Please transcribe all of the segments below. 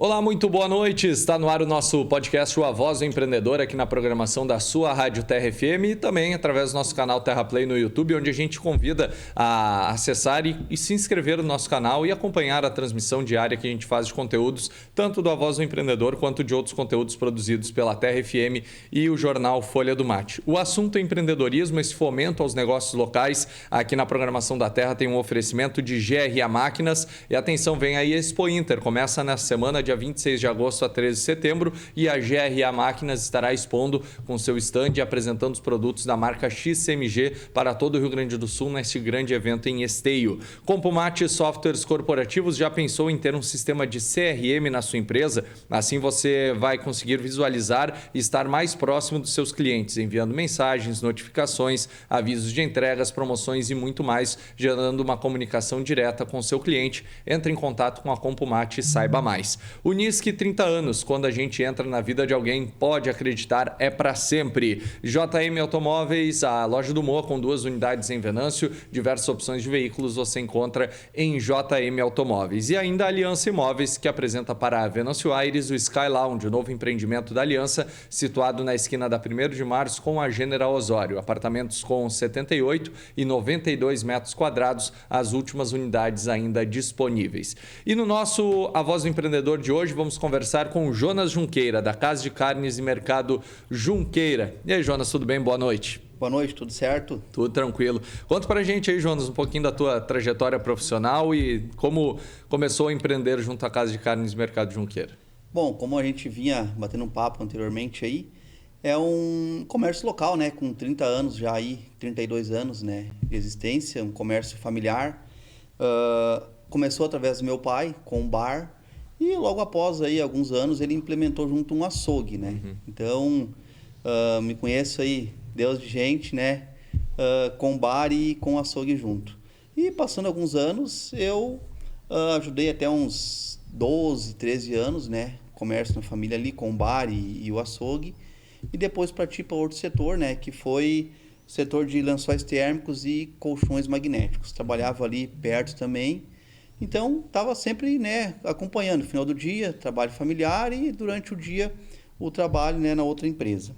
Olá, muito boa noite. Está no ar o nosso podcast A Voz do Empreendedor, aqui na programação da sua Rádio Terra FM e também através do nosso canal Terra Play no YouTube, onde a gente convida a acessar e se inscrever no nosso canal e acompanhar a transmissão diária que a gente faz de conteúdos, tanto do A Voz do Empreendedor quanto de outros conteúdos produzidos pela Terra FM e o jornal Folha do Mate. O assunto é empreendedorismo, esse fomento aos negócios locais. Aqui na programação da Terra tem um oferecimento de GRA Máquinas e atenção, vem aí a Expo Inter, começa na semana dia 26 de agosto a 13 de setembro e a GRA Máquinas estará expondo com seu stand e apresentando os produtos da marca XCMG para todo o Rio Grande do Sul neste grande evento em Esteio. Compomate Softwares Corporativos já pensou em ter um sistema de CRM na sua empresa? Assim você vai conseguir visualizar e estar mais próximo dos seus clientes, enviando mensagens, notificações, avisos de entregas, promoções e muito mais, gerando uma comunicação direta com o seu cliente. Entre em contato com a Compomate e saiba mais. Unisque 30 anos, quando a gente entra na vida de alguém, pode acreditar, é para sempre. JM Automóveis, a loja do Moa com 2 unidades em Venâncio, diversas opções de veículos você encontra em JM Automóveis. E ainda a Aliança Imóveis, que apresenta para a Venâncio Aires o Sky Lounge, o novo empreendimento da Aliança, situado na esquina da 1º de março com a General Osório. Apartamentos com 78 e 92 metros quadrados, as últimas unidades ainda disponíveis. E no nosso A Voz do Empreendedor de hoje, vamos conversar com o Jonas Junqueira, da Casa de Carnes e Mercado Junqueira. E aí, Jonas, tudo bem? Boa noite. Boa noite, tudo certo? Tudo tranquilo. Conta pra gente aí, Jonas, um pouquinho da tua trajetória profissional e como começou a empreender junto à Casa de Carnes e Mercado Junqueira. Bom, como a gente vinha batendo um papo anteriormente aí, é um comércio local, né? Com 30 anos já aí, 32 anos, né, de existência, um comércio familiar. Começou através do meu pai, com um bar. E logo após aí, alguns anos, ele implementou junto um açougue, né? Uhum. Então, me conheço aí, Deus de gente, né? Com bar e com açougue junto. E passando alguns anos, eu ajudei até uns 12, 13 anos, né? Comércio na família ali, com o bar e o açougue. E depois parti para outro setor, né? Que foi o setor de lençóis térmicos e colchões magnéticos. Trabalhava ali perto também. Então, estava sempre, né, acompanhando. No final do dia, trabalho familiar e durante o dia o trabalho, né, na outra empresa.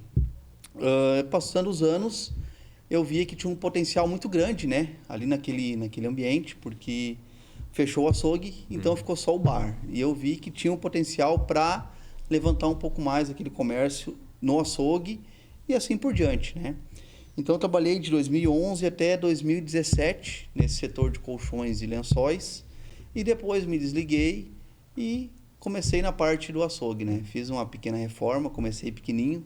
Passando os anos, eu via que tinha um potencial muito grande, né, ali naquele ambiente, porque fechou o açougue, então ficou só o bar. E eu vi que tinha um potencial para levantar um pouco mais aquele comércio no açougue e assim por diante, né. Então, eu trabalhei de 2011 até 2017 nesse setor de colchões e lençóis. E depois me desliguei e comecei na parte do açougue, né? Fiz uma pequena reforma, comecei pequenininho,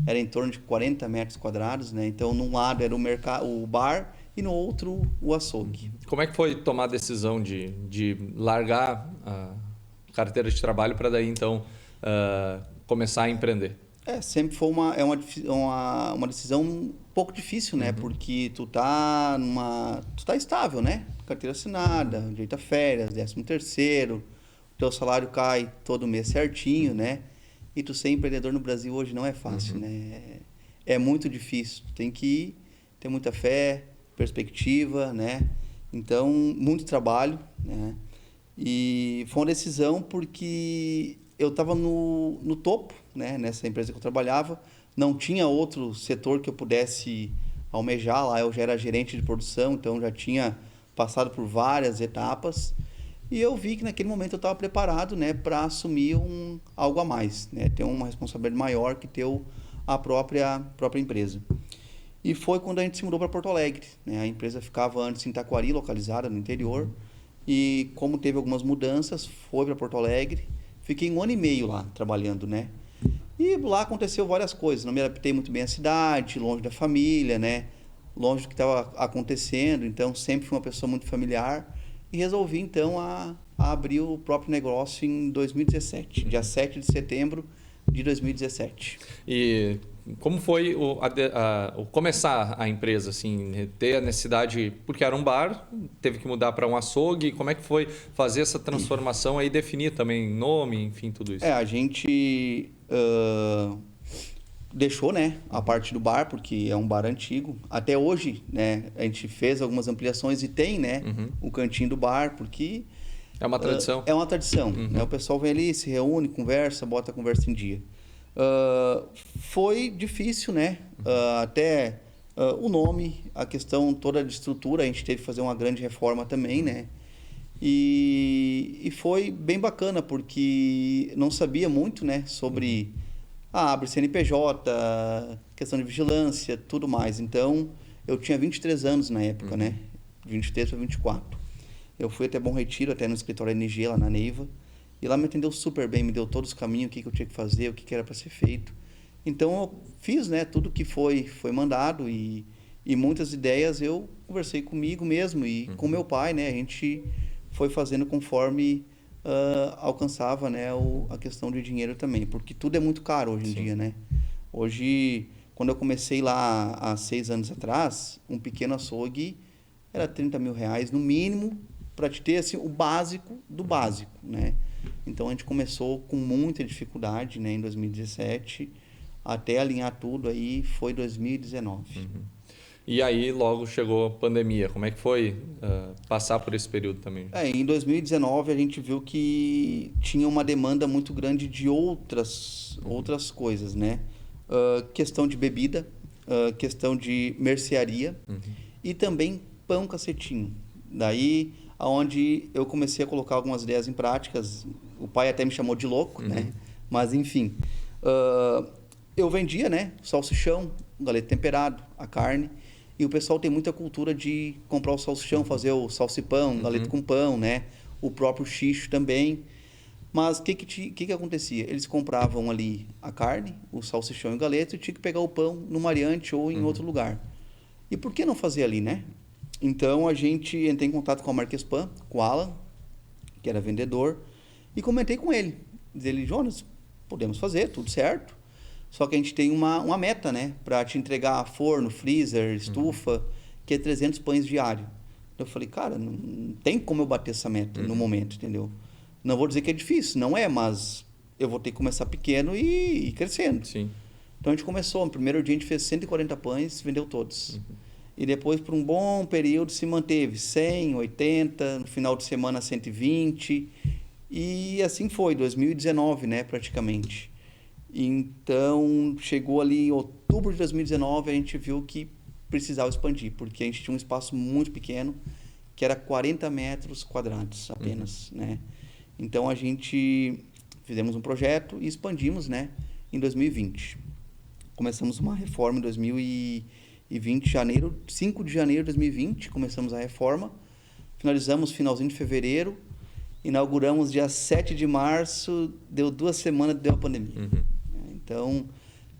era em torno de 40 metros quadrados, né? Então, num lado era o bar e no outro o açougue. Como é que foi tomar a decisão de largar a carteira de trabalho para daí, então, começar a empreender? Sempre foi uma decisão um pouco difícil, né? Uhum. Porque tu tá estável, né? Carteira assinada, direito a férias, 13º, teu salário cai todo mês certinho, né? E tu ser empreendedor no Brasil hoje não é fácil, né? É muito difícil, tu tem que ter muita fé, perspectiva, né? Então, muito trabalho, né? E foi uma decisão porque eu estava no topo, né? Nessa empresa que eu trabalhava, não tinha outro setor que eu pudesse almejar, lá eu já era gerente de produção, então já tinha passado por várias etapas, e eu vi que naquele momento eu estava preparado, né, para assumir algo a mais, né, ter uma responsabilidade maior que ter a própria empresa. E foi quando a gente se mudou para Porto Alegre, né, a empresa ficava antes em Taquari, localizada no interior, e como teve algumas mudanças, foi para Porto Alegre, fiquei 1 ano e meio lá trabalhando, né, e lá aconteceu várias coisas, não me adaptei muito bem à cidade, longe da família, né, longe do que estava acontecendo, então sempre fui uma pessoa muito familiar e resolvi então a abrir o próprio negócio em 2017, dia 7 de setembro de 2017. E como foi o começar a empresa, assim, ter a necessidade, porque era um bar, teve que mudar para um açougue, como é que foi fazer essa transformação aí, definir também nome, enfim, tudo isso? A gente deixou, né, a parte do bar, porque é um bar antigo. Até hoje, né, a gente fez algumas ampliações e tem, né, o cantinho do bar, porque É uma tradição. É uma tradição. Né? O pessoal vem ali, se reúne, conversa, bota a conversa em dia. Foi difícil, né? Até o nome, a questão toda de estrutura, a gente teve que fazer uma grande reforma também, né? E foi bem bacana, porque não sabia muito, né, sobre abre CNPJ, questão de vigilância, tudo mais. Então, eu tinha 23 anos na época, né? 23 para 24. Eu fui até Bom Retiro, até no escritório NG, lá na Neiva. E lá me atendeu super bem, me deu todos os caminhos, o que eu tinha que fazer, o que era para ser feito. Então, eu fiz, né, tudo que foi mandado e muitas ideias eu conversei comigo mesmo e com meu pai, né? A gente foi fazendo conforme alcançava, né, a questão de dinheiro também, porque tudo é muito caro hoje em dia, né? Hoje, quando eu comecei lá há 6 anos atrás, um pequeno açougue era 30 mil reais no mínimo para te ter assim, o básico do básico, né? Então a gente começou com muita dificuldade, né, em 2017, até alinhar tudo aí foi 2019. E aí logo chegou a pandemia. Como é que foi passar por esse período também? Em 2019 a gente viu que tinha uma demanda muito grande de outras coisas, né? Questão de bebida, questão de mercearia e também pão cacetinho. Daí aonde eu comecei a colocar algumas ideias em práticas. O pai até me chamou de louco, né? Mas enfim, eu vendia, né? Salsichão, galeto temperado, a carne. E o pessoal tem muita cultura de comprar o salsichão, fazer o salsipão, galeto com pão, né? O próprio xixo também. Mas o que acontecia? Eles compravam ali a carne, o salsichão e o galeto e tinha que pegar o pão no Mariante ou em outro lugar. E por que não fazer ali, né? Então a gente entrei em contato com a Marquespan, com o Alan, que era vendedor, e comentei com ele. Diz ele, Jonas, podemos fazer, tudo certo. Só que a gente tem uma meta, né? Para te entregar forno, freezer, estufa, que é 300 pães diário. Eu falei, cara, não tem como eu bater essa meta no momento, entendeu? Não vou dizer que é difícil, não é, mas eu vou ter que começar pequeno e ir crescendo. Sim. Então a gente começou, no primeiro dia a gente fez 140 pães, vendeu todos. E depois, por um bom período, se manteve 100, 80, no final de semana 120. E assim foi, 2019, né, praticamente. Então, chegou ali em outubro de 2019, a gente viu que precisava expandir, porque a gente tinha um espaço muito pequeno, que era 40 metros quadrados apenas, né? Então, a gente fizemos um projeto e expandimos, né, em 2020. Começamos uma reforma em 2020, 5 de janeiro de 2020, começamos a reforma, finalizamos finalzinho de fevereiro, inauguramos dia 7 de março, deu 2 semanas, deu a pandemia. Então,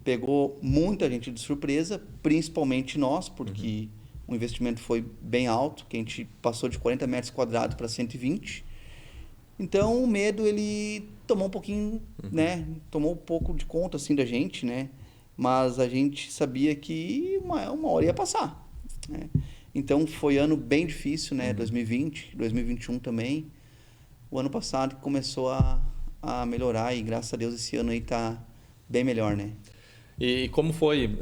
pegou muita gente de surpresa, principalmente nós, porque o investimento foi bem alto, que a gente passou de 40 metros quadrados para 120. Então, o medo, ele tomou um pouquinho, né? Tomou um pouco de conta, assim, da gente, né? Mas a gente sabia que uma hora ia passar, né? Então, foi ano bem difícil, né? 2020, 2021 também. O ano passado começou a melhorar e, graças a Deus, esse ano aí tá bem melhor, né? E como foi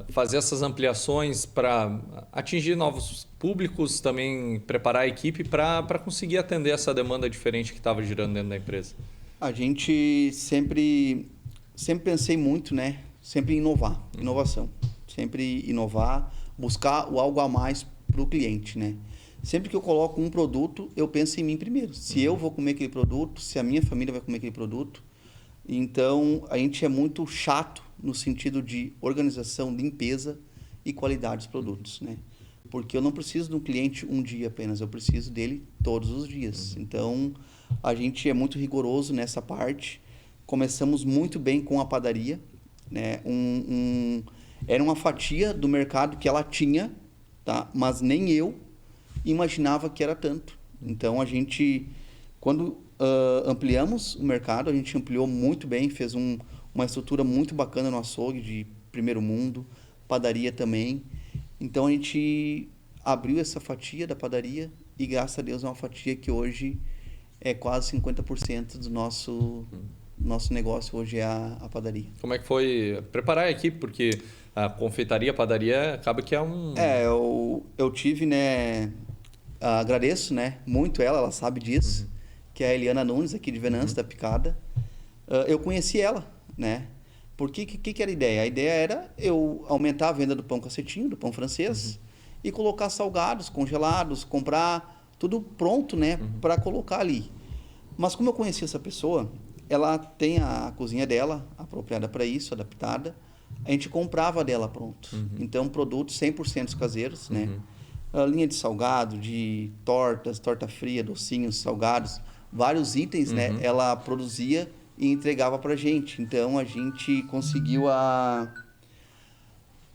fazer essas ampliações para atingir novos públicos, também preparar a equipe para conseguir atender essa demanda diferente que estava girando dentro da empresa? A gente sempre pensei muito, né? Sempre em inovação. Sempre inovar, buscar o algo a mais para o cliente, né? Sempre que eu coloco um produto, eu penso em mim primeiro. Se eu vou comer aquele produto, se a minha família vai comer aquele produto. Então, a gente é muito chato no sentido de organização, limpeza e qualidade dos produtos, né? Porque eu não preciso de um cliente um dia apenas, eu preciso dele todos os dias. Então, a gente é muito rigoroso nessa parte. Começamos muito bem com a padaria, né? Era uma fatia do mercado que ela tinha, tá? Mas nem eu imaginava que era tanto. Então, a gente, quando ampliamos o mercado, a gente ampliou muito bem, fez uma estrutura muito bacana no açougue, de primeiro mundo, padaria também. Então, a gente abriu essa fatia da padaria e, graças a Deus, é uma fatia que hoje é quase 50% do nosso negócio, hoje é a padaria. Como é que foi preparar a equipe? Porque a confeitaria, a padaria, acaba que é um... Eu tive, né... agradeço, né, muito ela sabe disso. que é a Eliana Nunes, aqui de Venâncio, da Picada. Eu conheci ela, né? Porque que era a ideia? A ideia era eu aumentar a venda do pão cacetinho, do pão francês, e colocar salgados, congelados, comprar tudo pronto, né? Para colocar ali. Mas como eu conheci essa pessoa, ela tem a cozinha dela, apropriada para isso, adaptada. A gente comprava dela pronto. Então, produtos 100% caseiros, né? A linha de salgado, de tortas, torta fria, docinhos, salgados, vários itens, né? Ela produzia e entregava pra gente. Então, a gente conseguiu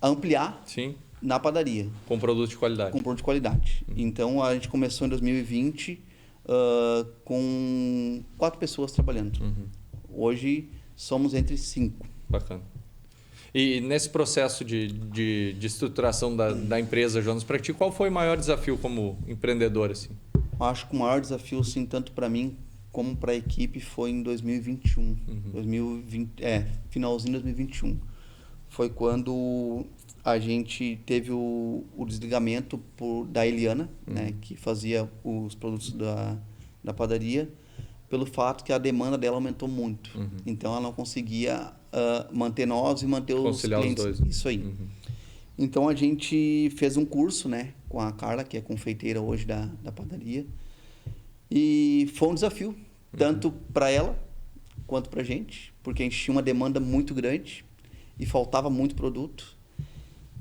ampliar Sim. na padaria. Com produto de qualidade. Com produto de qualidade. Então, a gente começou em 2020 com 4 pessoas trabalhando. Hoje, somos entre 5. Bacana. E nesse processo de estruturação da empresa, Jonas, para ti, qual foi o maior desafio como empreendedor? Assim? Acho que o maior desafio, assim, tanto para mim como para a equipe, foi em 2021. 2020, finalzinho de 2021. Foi quando a gente teve o desligamento da Eliana, né, que fazia os produtos da padaria, pelo fato que a demanda dela aumentou muito. Então, ela não conseguia manter nós e manter os conciliar clientes. os dois. Isso aí. Então, a gente fez um curso, né, com a Carla, que é confeiteira hoje da padaria. E foi um desafio, tanto para ela quanto para a gente, porque a gente tinha uma demanda muito grande e faltava muito produto.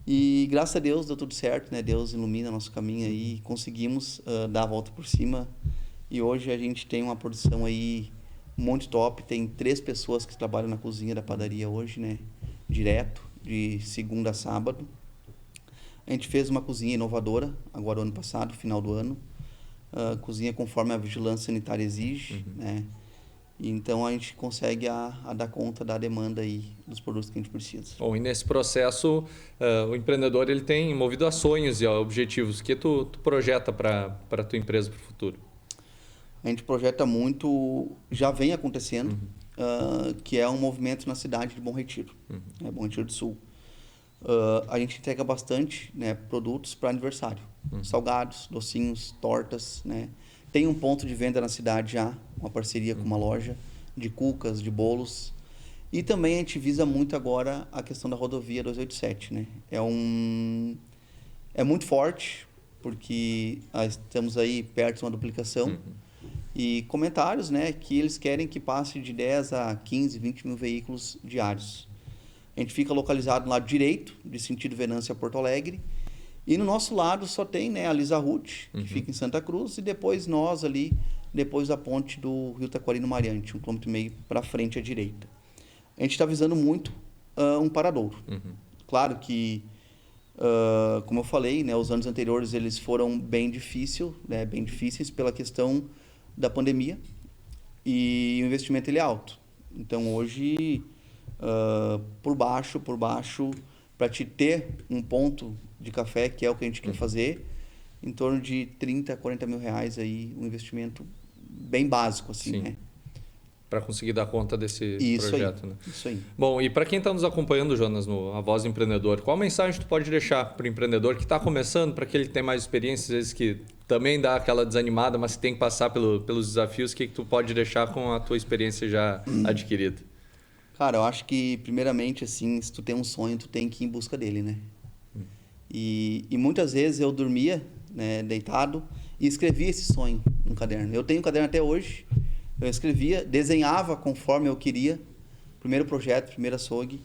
E graças a Deus deu tudo certo, né? Deus ilumina nosso caminho aí, conseguimos dar a volta por cima. E hoje a gente tem uma produção aí muito top. Tem 3 pessoas que trabalham na cozinha da padaria hoje, né? Direto, de segunda a sábado. A gente fez uma cozinha inovadora, agora o ano passado, final do ano. Cozinha conforme a vigilância sanitária exige, né? E então a gente consegue dar conta da demanda aí dos produtos que a gente precisa. Bom, e nesse processo, o empreendedor ele tem movido a sonhos e a objetivos. O que tu projeta para a tua empresa para o futuro? A gente projeta muito, já vem acontecendo, que é um movimento na cidade de Bom Retiro, né? Bom Retiro do Sul. A gente entrega bastante, né, produtos para aniversário. Salgados, docinhos, tortas, né? Tem um ponto de venda na cidade já, uma parceria com uma loja de cucas, de bolos. E também a gente visa muito agora a questão da rodovia 287, né? É muito forte, porque estamos aí perto de uma duplicação. E comentários, né, que eles querem que passe de 10 a 15, 20 mil veículos diários. A gente fica localizado no lado direito, de sentido Venâncio a Porto Alegre. E no nosso lado só tem, né, a Lisa Ruth, que fica em Santa Cruz, e depois nós ali, depois da ponte do Rio Taquari no Mariante, 1,5 km para frente à direita. A gente está visando muito um paradouro. Claro que, como eu falei, né, os anos anteriores eles foram bem difíceis pela questão da pandemia, e o investimento ele é alto. Então hoje, por baixo, para te ter um ponto de café, que é o que a gente quer fazer, em torno de 30, 40 mil reais aí, um investimento bem básico, assim, né? Para conseguir dar conta desse projeto, né? Isso aí. Bom, e para quem está nos acompanhando, Jonas, no A Voz do Empreendedor, qual mensagem tu pode deixar para o empreendedor que está começando, para aquele que tem mais experiência, às vezes que também dá aquela desanimada, mas que tem que passar pelos desafios, o que tu pode deixar com a tua experiência já adquirida? Cara, eu acho que, primeiramente, assim, se tu tem um sonho, tu tem que ir em busca dele, né? E muitas vezes eu dormia, né, deitado, e escrevia esse sonho no caderno. Eu tenho um caderno até hoje. Eu escrevia, desenhava conforme eu queria. Primeiro projeto, primeiro açougue.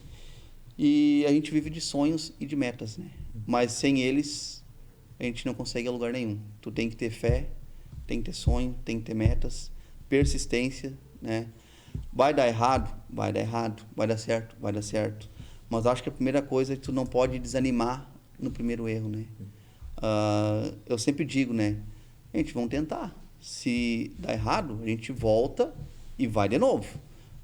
E a gente vive de sonhos e de metas, né? Mas sem eles, a gente não consegue a lugar nenhum. Tu tem que ter fé, tem que ter sonho, tem que ter metas, persistência, né? Vai dar errado, vai dar certo. Mas acho que a primeira coisa é que tu não pode desanimar no primeiro erro, né? Eu sempre digo, né? Gente, vamos tentar. Se dá errado, a gente volta e vai de novo.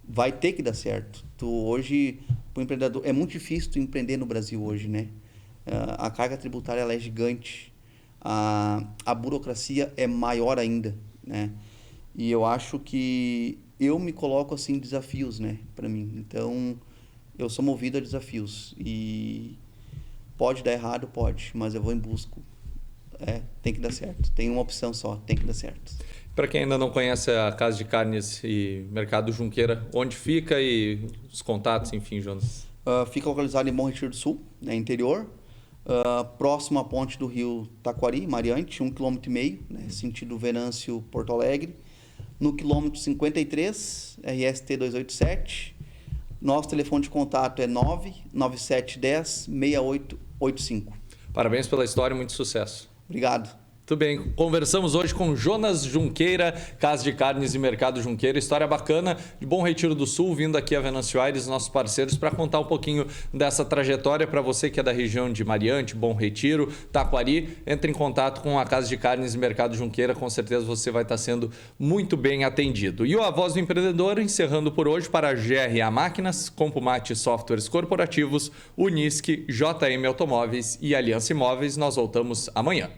Vai ter que dar certo. Hoje, para o empreendedor, é muito difícil tu empreender no Brasil hoje, né? A carga tributária ela é gigante. A burocracia é maior ainda, né? E eu acho que eu me coloco assim desafios, né, para mim. Então, eu sou movido a desafios e pode dar errado, pode, mas eu vou em busca. Tem que dar certo. Tem uma opção só, tem que dar certo. Para quem ainda não conhece a Casa de Carnes e Mercado Junqueira, onde fica e os contatos, enfim, Jonas? Fica localizado em Bom Retiro do Sul, né, interior, próximo à ponte do rio Taquari, Mariante, 1,5 km, né, sentido Venâncio-Porto Alegre. No quilômetro 53, RST 287. Nosso telefone de contato é 99710-6885. Parabéns pela história e muito sucesso. Obrigado. Tudo bem, conversamos hoje com Jonas Junqueira, Casa de Carnes e Mercado Junqueira. História bacana de Bom Retiro do Sul, vindo aqui a Venâncio Aires, nossos parceiros, para contar um pouquinho dessa trajetória para você que é da região de Mariante, Bom Retiro, Taquari. Entre em contato com a Casa de Carnes e Mercado Junqueira, com certeza você vai estar sendo muito bem atendido. E o A Voz do Empreendedor, encerrando por hoje para a GRA Máquinas, Compumate Softwares Corporativos, Unisque, JM Automóveis e Aliança Imóveis. Nós voltamos amanhã.